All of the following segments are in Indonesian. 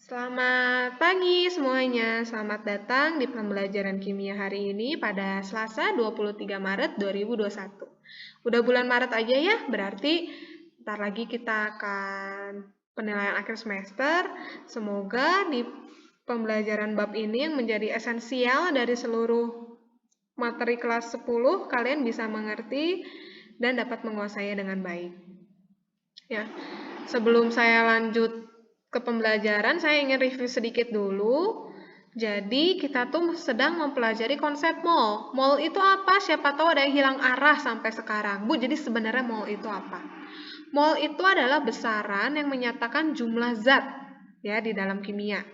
Selamat pagi semuanya, selamat datang di pembelajaran kimia hari ini pada Selasa 23 Maret 2021. Udah bulan Maret aja ya, berarti ntar lagi kita akan penilaian akhir semester. Semoga di pembelajaran bab ini yang menjadi esensial dari seluruh materi kelas 10 kalian bisa mengerti dan dapat menguasainya dengan baik. Ya, sebelum saya lanjut ke pembelajaran, saya ingin review sedikit dulu. Jadi, kita tuh sedang mempelajari konsep mol. Mol itu apa? Siapa tahu ada yang hilang arah sampai sekarang. Bu, jadi sebenarnya mol itu apa? Mol itu adalah besaran yang menyatakan jumlah zat ya di dalam kimia.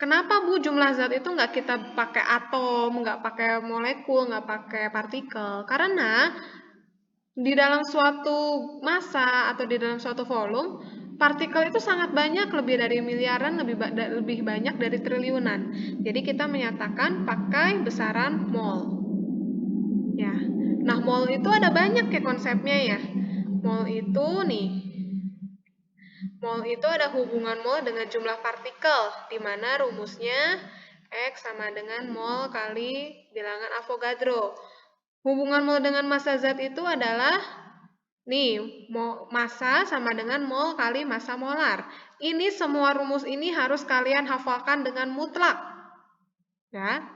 Kenapa Bu jumlah zat itu nggak kita pakai atom, nggak pakai molekul, nggak pakai partikel? Karena di dalam suatu massa atau di dalam suatu volume, partikel itu sangat banyak, lebih dari miliaran, lebih banyak dari triliunan. Jadi kita menyatakan pakai besaran mol. Ya. Nah, mol itu ada banyak ya konsepnya ya. Mol itu nih. Mol itu ada hubungan mol dengan jumlah partikel, di mana rumusnya X sama dengan mol kali bilangan Avogadro. Hubungan mol dengan massa zat itu adalah nih, massa sama dengan mol kali massa molar. Ini semua rumus ini harus kalian hafalkan dengan mutlak. Ya.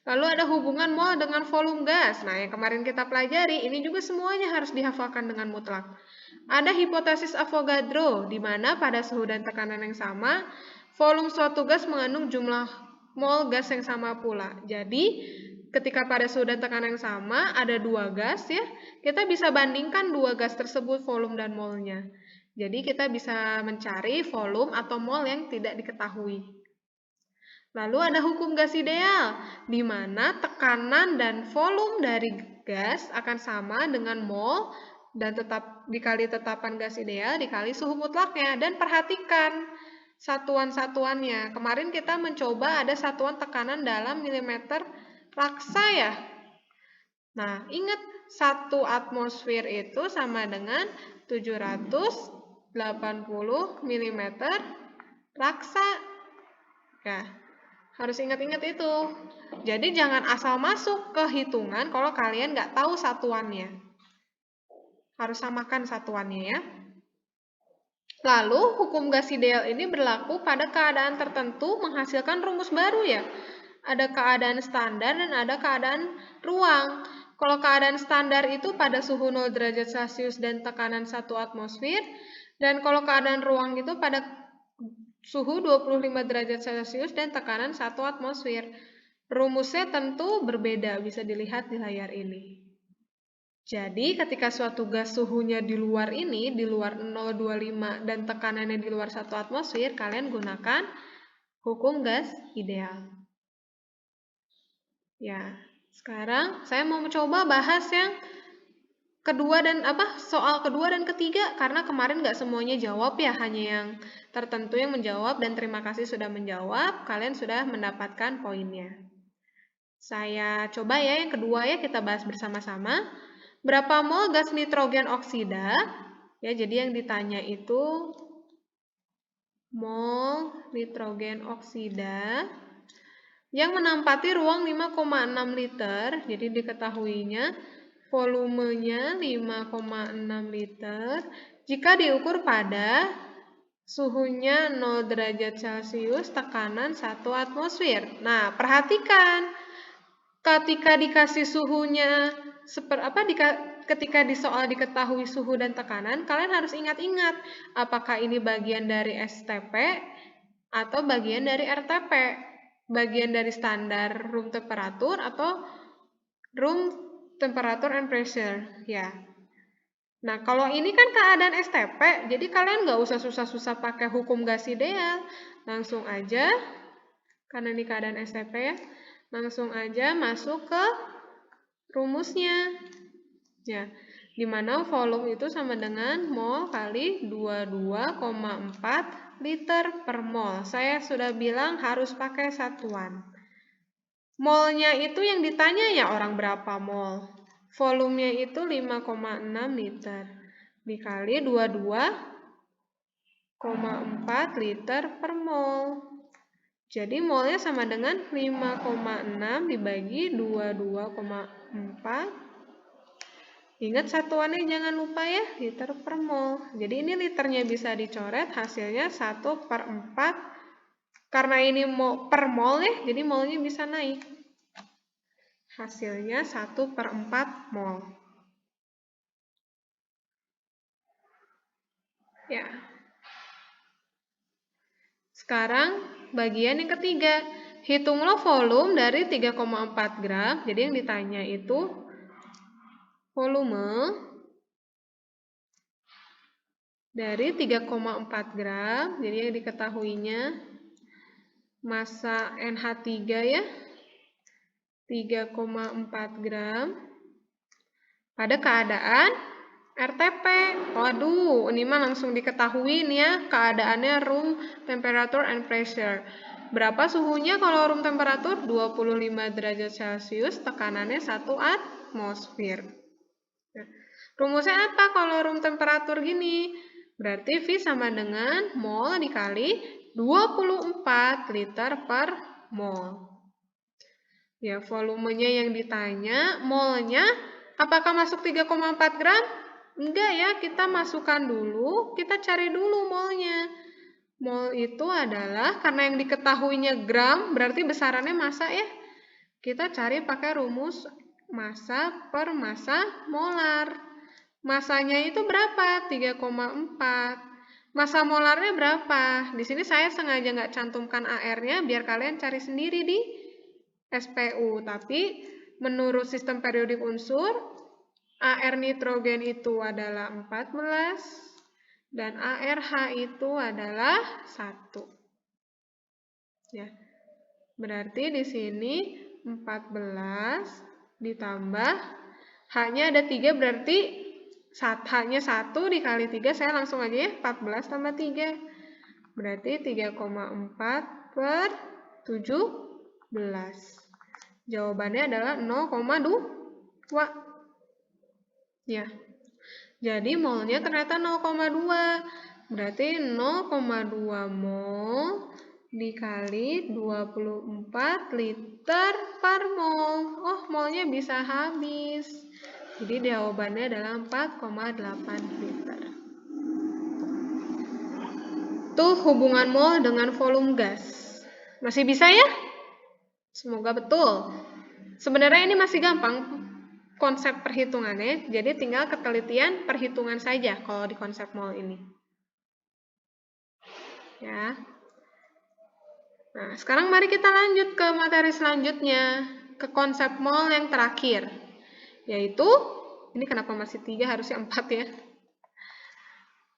Lalu ada hubungan mol dengan volume gas. Nah, yang kemarin kita pelajari, ini juga semuanya harus dihafalkan dengan mutlak. Ada hipotesis Avogadro, di mana pada suhu dan tekanan yang sama, volume suatu gas mengandung jumlah mol gas yang sama pula. Jadi, ketika pada suhu dan tekanan yang sama, ada dua gas ya, kita bisa bandingkan dua gas tersebut volume dan molnya. Jadi, kita bisa mencari volume atau mol yang tidak diketahui. Lalu ada hukum gas ideal, di mana tekanan dan volume dari gas akan sama dengan mol dan tetap dikali tetapan gas ideal dikali suhu mutlaknya. Dan perhatikan satuan-satuannya. Kemarin kita mencoba ada satuan tekanan dalam milimeter raksa ya. Nah, ingat 1 atmosfer itu sama dengan 780 mm raksa. Ya. Harus ingat-ingat itu. Jadi jangan asal masuk ke hitungan kalau kalian nggak tahu satuannya. Harus samakan satuannya ya. Lalu hukum gas ideal ini berlaku pada keadaan tertentu menghasilkan rumus baru ya. Ada keadaan standar dan ada keadaan ruang. Kalau keadaan standar itu pada suhu 0 derajat Celcius dan tekanan 1 atmosfer. Dan kalau keadaan ruang itu pada suhu 25 derajat Celcius dan tekanan 1 atmosfer. Rumusnya tentu berbeda, bisa dilihat di layar ini. Jadi, ketika suatu gas suhunya di luar ini, di luar 0,25 dan tekanannya di luar 1 atmosfer, kalian gunakan hukum gas ideal. Ya, sekarang saya mau mencoba bahas yang kedua dan soal kedua dan ketiga, karena kemarin nggak semuanya jawab ya, hanya yang tertentu yang menjawab, dan terima kasih sudah menjawab, kalian sudah mendapatkan poinnya. Saya coba ya yang kedua ya, kita bahas bersama-sama. Berapa mol gas nitrogen oksida? Ya, jadi yang ditanya itu mol nitrogen oksida yang menampati ruang 5,6 liter, jadi diketahuinya volumenya 5,6 liter jika diukur pada suhunya 0 derajat Celcius, tekanan 1 atmosfer. Nah, perhatikan ketika dikasih suhunya ketika di soal diketahui suhu dan tekanan, kalian harus ingat-ingat apakah ini bagian dari STP atau bagian dari RTP, bagian dari standar room temperature atau room temperature and pressure ya. Nah, kalau ini kan keadaan STP, jadi kalian nggak usah susah-susah pakai hukum gas ideal, langsung aja, karena ini keadaan STP ya, langsung aja masuk ke rumusnya. Ya, di mana volume itu sama dengan mol kali 22,4 liter per mol. Saya sudah bilang harus pakai satuan. Molnya itu yang ditanya ya orang berapa mol. Volumenya itu 5,6 liter. Dikali 22 5,4 liter per mol. Jadi molnya sama dengan 5,6 dibagi 22,4. Ingat satuannya jangan lupa ya, liter per mol. Jadi ini liternya bisa dicoret, hasilnya 1/4. Karena ini per mol ya, jadi molnya bisa naik. Hasilnya 1/4 mol. Ya. Sekarang bagian yang ketiga. Hitunglah volume dari 3,4 gram. Jadi yang ditanya itu volume dari 3,4 gram. Jadi yang diketahuinya massa NH3 ya. 3,4 gram pada keadaan RTP. Waduh, ini mah langsung diketahui nih ya, keadaannya room temperature and pressure. Berapa suhunya kalau room temperature? 25 derajat Celcius, tekanannya 1 atmosfer. Nah, rumusnya apa kalau room temperature gini? Berarti V sama dengan mol dikali 24 liter per mol. Ya, volumenya yang ditanya, molnya apakah masuk 3,4 gram? Enggak ya, kita masukkan dulu, kita cari dulu molnya. Mol itu adalah, karena yang diketahuinya gram, berarti besarannya massa ya. Kita cari pakai rumus massa per massa molar. Massanya itu berapa? 3,4. Massa molarnya berapa? Di sini saya sengaja nggak cantumkan AR-nya, biar kalian cari sendiri di SPU. Tapi menurut sistem periodik unsur, AR nitrogen itu adalah 14 dan ARH itu adalah 1. Ya. Berarti di sini 14 ditambah H-nya ada 3, berarti H-nya 1 dikali 3, saya langsung aja ya, 14 tambah 3. Berarti 3,4 per 17. Jawabannya adalah 0,2. Ya, jadi molnya ternyata 0,2. Berarti 0,2 mol dikali 24 liter per mol. Oh, molnya bisa habis. Jadi jawabannya adalah 4,8 liter. Tuh hubungan mol dengan volume gas. Masih bisa ya? Semoga betul. Sebenarnya ini masih gampang konsep perhitungannya, jadi tinggal ketelitian perhitungan saja kalau di konsep mol ini. Ya. Nah, sekarang mari kita lanjut ke materi selanjutnya, ke konsep mol yang terakhir, yaitu, ini kenapa masih 3, harusnya 4 ya.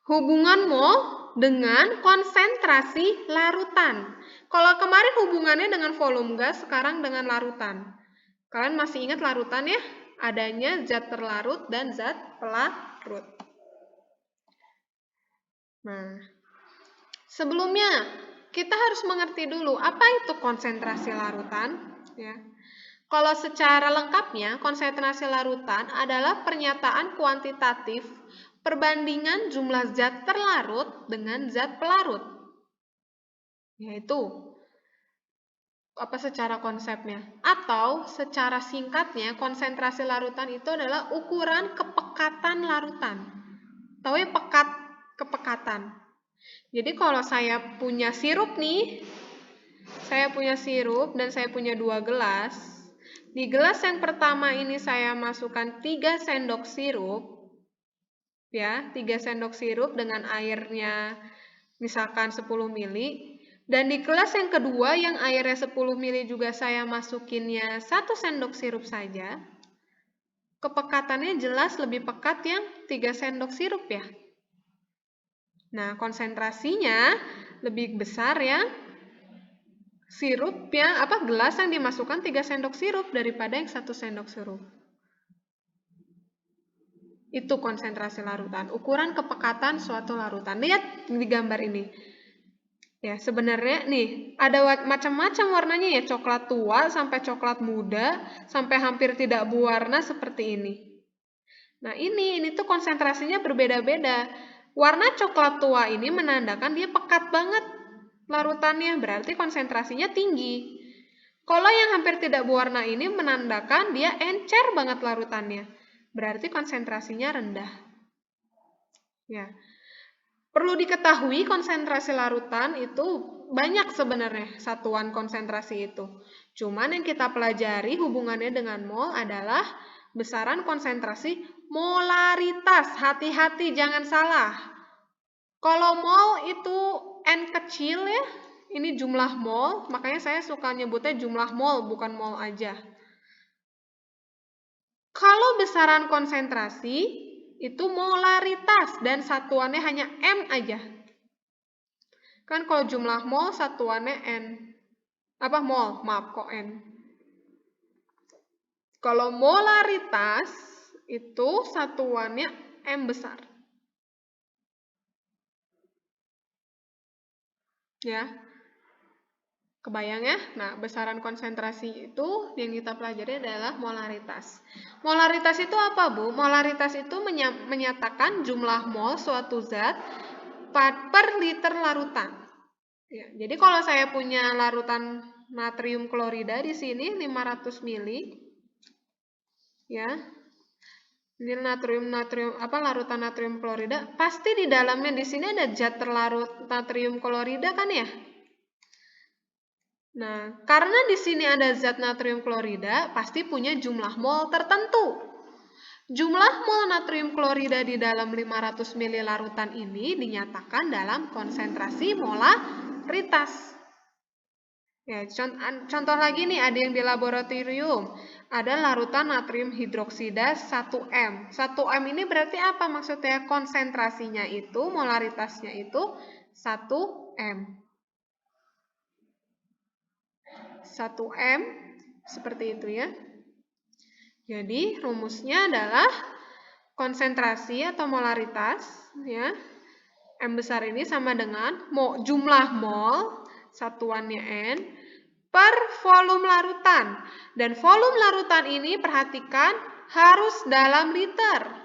Hubungan mol dengan konsentrasi larutan. Kalau kemarin hubungannya dengan volume gas, sekarang dengan larutan. Kalian masih ingat larutan ya? Adanya zat terlarut dan zat pelarut. Nah, sebelumnya kita harus mengerti dulu apa itu konsentrasi larutan. Ya. Kalau secara lengkapnya, konsentrasi larutan adalah pernyataan kuantitatif perbandingan jumlah zat terlarut dengan zat pelarut. Yaitu apa secara konsepnya? Atau secara singkatnya, konsentrasi larutan itu adalah ukuran kepekatan larutan. Tahu ya kepekatan. Jadi kalau saya punya sirup nih, saya punya sirup dan saya punya 2 gelas. Di gelas yang pertama ini saya masukkan 3 sendok sirup. Ya, 3 sendok sirup dengan airnya misalkan 10 ml. Dan di gelas yang kedua yang airnya 10 ml juga saya masukinnya 1 sendok sirup saja. Kepekatannya jelas lebih pekat yang 3 sendok sirup ya. Nah, konsentrasinya lebih besar ya. Sirup yang gelas yang dimasukkan 3 sendok sirup daripada yang 1 sendok sirup. Itu konsentrasi larutan, ukuran kepekatan suatu larutan. Lihat di gambar ini. Ya, sebenarnya nih, ada macam-macam warnanya ya, coklat tua sampai coklat muda, sampai hampir tidak berwarna seperti ini. Nah, ini tuh konsentrasinya berbeda-beda. Warna coklat tua ini menandakan dia pekat banget larutannya, berarti konsentrasinya tinggi. Kalau yang hampir tidak berwarna ini menandakan dia encer banget larutannya, berarti konsentrasinya rendah. Ya. Perlu diketahui konsentrasi larutan itu banyak sebenarnya satuan konsentrasi itu. Cuman yang kita pelajari hubungannya dengan mol adalah besaran konsentrasi molaritas. Hati-hati jangan salah. Kalau mol itu N kecil ya, ini jumlah mol, makanya saya suka nyebutnya jumlah mol, bukan mol aja. Kalau besaran konsentrasi itu molaritas dan satuannya hanya M aja. Kan kalau jumlah mol satuannya N. Apa mol? Maaf kok N. Kalau molaritas itu satuannya M besar. Ya. Kebayang ya? Nah, besaran konsentrasi itu yang kita pelajari adalah molaritas. Molaritas itu apa, Bu? Molaritas itu menyatakan jumlah mol suatu zat per liter larutan. Ya, jadi kalau saya punya larutan natrium klorida di sini 500 mili, ya. Ini larutan natrium klorida, pasti di dalamnya di sini ada zat terlarut natrium klorida kan ya? Nah, karena di sini ada zat natrium klorida, pasti punya jumlah mol tertentu. Jumlah mol natrium klorida di dalam 500 ml larutan ini dinyatakan dalam konsentrasi molaritas. Ya, contoh lagi nih, ada yang di laboratorium. Ada larutan natrium hidroksida 1M. 1M ini berarti apa maksudnya? Konsentrasinya itu, molaritasnya itu 1M. 1M seperti itu ya. Jadi rumusnya adalah konsentrasi atau molaritas ya. M besar ini sama dengan jumlah mol satuannya N per volume larutan. Dan volume larutan ini perhatikan harus dalam liter.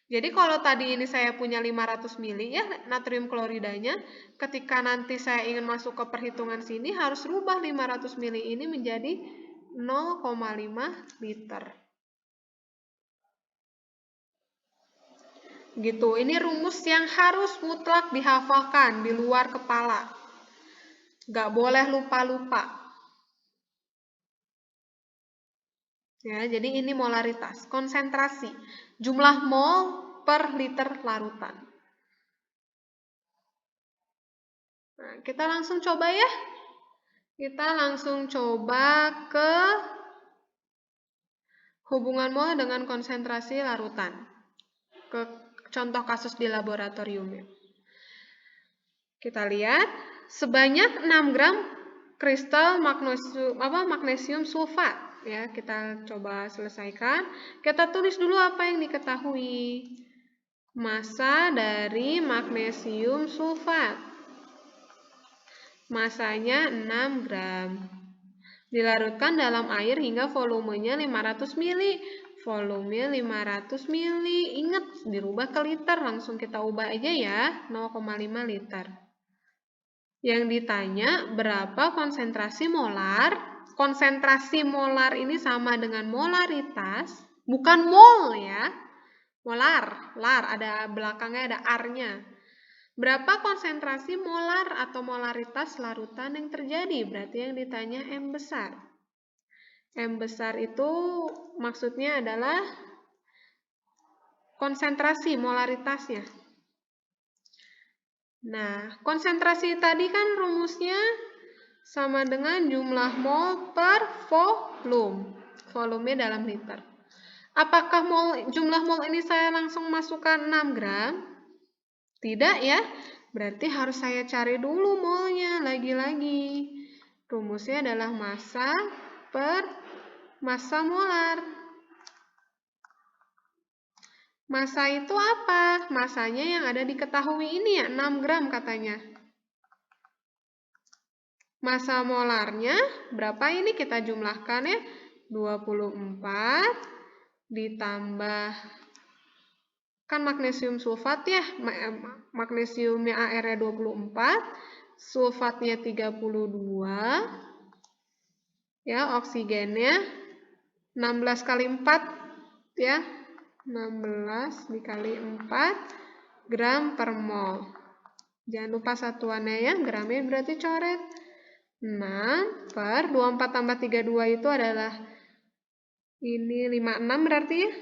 Jadi kalau tadi ini saya punya 500 mili ya natrium kloridanya, ketika nanti saya ingin masuk ke perhitungan sini harus rubah 500 mili ini menjadi 0,5 liter. Gitu, ini rumus yang harus mutlak dihafalkan di luar kepala. Gak boleh lupa-lupa. Ya, jadi ini molaritas, konsentrasi, jumlah mol per liter larutan. Nah, kita langsung coba ya. Kita langsung coba ke hubungan mol dengan konsentrasi larutan. Ke contoh kasus di laboratorium. Kita lihat, sebanyak 6 gram kristal magnesium sulfat. Ya, kita coba selesaikan. Kita tulis dulu apa yang diketahui. Massa dari magnesium sulfat. Masanya 6 gram. Dilarutkan dalam air hingga volumenya 500 mili. Volume 500 mili. Ingat, dirubah ke liter. Langsung kita ubah aja ya, 0,5 liter. Yang ditanya berapa konsentrasi molar. Konsentrasi molar ini sama dengan molaritas, bukan mol ya. Molar, ada belakangnya ada R-nya. Berapa konsentrasi molar atau molaritas larutan yang terjadi? Berarti yang ditanya M besar. M besar itu maksudnya adalah konsentrasi molaritasnya. Nah, konsentrasi tadi kan rumusnya sama dengan jumlah mol per volume. Volume dalam liter. Apakah jumlah mol ini saya langsung masukkan 6 gram? Tidak ya. Berarti harus saya cari dulu molnya. Lagi-lagi. Rumusnya adalah massa per massa molar. Massa itu apa? Massanya yang ada diketahui ini ya, 6 gram katanya. Massa molarnya berapa ini kita jumlahkan ya? 24 ditambah Kan magnesium sulfat ya, magnesiumnya AR-nya 24, sulfatnya 32, ya, oksigennya 16 kali 4, ya, 16 dikali 4 gram per mol. Jangan lupa satuannya ya, gramnya berarti coret. 6 per 24 tambah 32 itu adalah ini 56 berarti ya.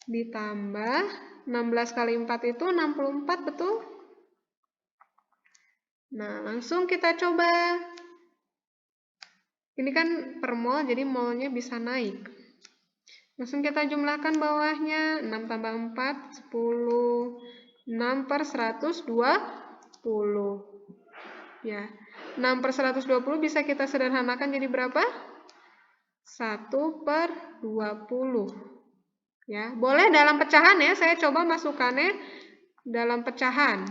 Ditambah 16 kali 4 itu 64, betul? Nah, langsung kita coba. Ini kan per mol, jadi molnya bisa naik. Langsung kita jumlahkan bawahnya. 6 tambah 4, 10. 6 per 120. Ya, 6 per 120 bisa kita sederhanakan jadi berapa? 1 per 20. Ya, boleh dalam pecahan ya, saya coba masukannya dalam pecahan.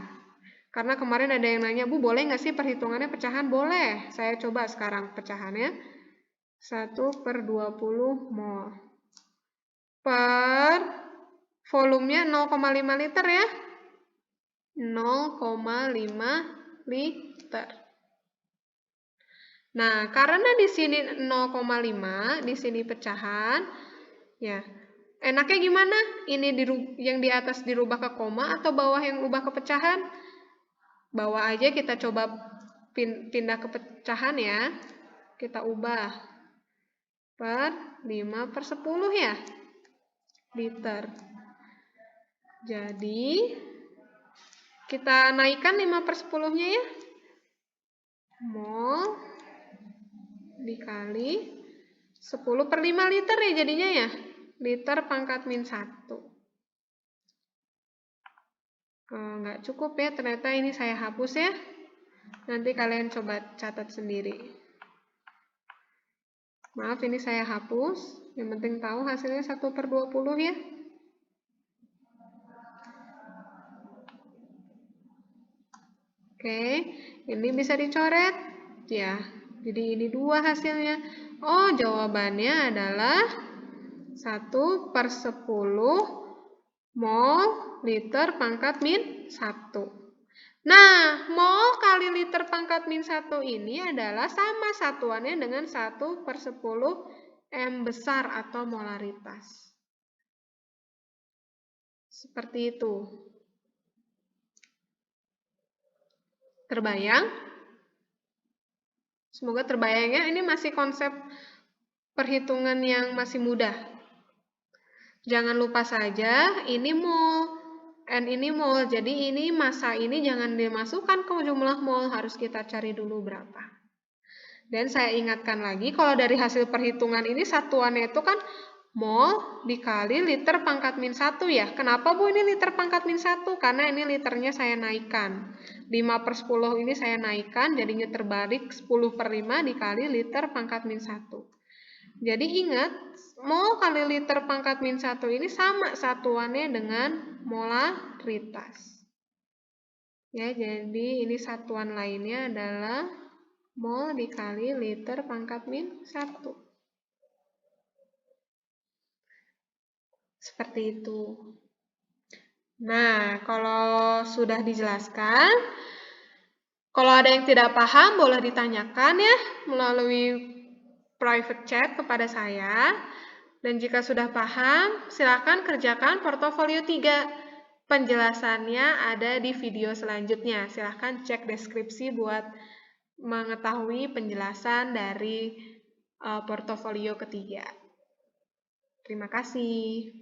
Karena kemarin ada yang nanya, Bu, boleh nggak sih perhitungannya pecahan? Boleh. Saya coba sekarang pecahannya. 1 per 20 mol. Per volumenya 0,5 liter ya. 0,5 liter. Nah, karena di sini 0,5, di sini pecahan, ya. Enaknya gimana? Ini yang di atas dirubah ke koma atau bawah yang ubah ke pecahan? Bawah aja kita coba pindah ke pecahan ya. Kita ubah per 5 per 10 ya. Liter. Jadi, kita naikkan 5 per 10-nya ya. Mol dikali 10 per 5 liter ya jadinya ya. Liter pangkat min 1. Nggak cukup ya, ternyata ini saya hapus ya. Nanti kalian coba catat sendiri. Maaf, ini saya hapus. Yang penting tahu hasilnya 1 per 20 ya. Oke, ini bisa dicoret. Ya, jadi ini 2 hasilnya. Oh, jawabannya adalah 1 per 10 mol liter pangkat min 1. Nah, mol kali liter pangkat min 1 ini adalah sama satuannya dengan 1 per 10 M besar atau molaritas. Seperti itu. Terbayang? Semoga terbayang ya, ini masih konsep perhitungan yang masih mudah. Jangan lupa saja, ini mol, N ini mol, jadi ini massa ini jangan dimasukkan ke jumlah mol, harus kita cari dulu berapa. Dan saya ingatkan lagi, kalau dari hasil perhitungan ini satuannya itu kan mol dikali liter pangkat min 1 ya. Kenapa Bu ini liter pangkat min 1? Karena ini liternya saya naikkan. 5 per 10 ini saya naikkan, jadinya terbalik 10 per 5 dikali liter pangkat min 1. Jadi ingat, mol kali liter pangkat min 1 ini sama satuannya dengan molaritas. Ya, jadi ini satuan lainnya adalah mol dikali liter pangkat min 1. Seperti itu. Nah, kalau sudah dijelaskan, kalau ada yang tidak paham boleh ditanyakan ya melalui private chat kepada saya. Dan jika sudah paham, silakan kerjakan portofolio 3. Penjelasannya ada di video selanjutnya. Silakan cek deskripsi buat mengetahui penjelasan dari portofolio ketiga. Terima kasih.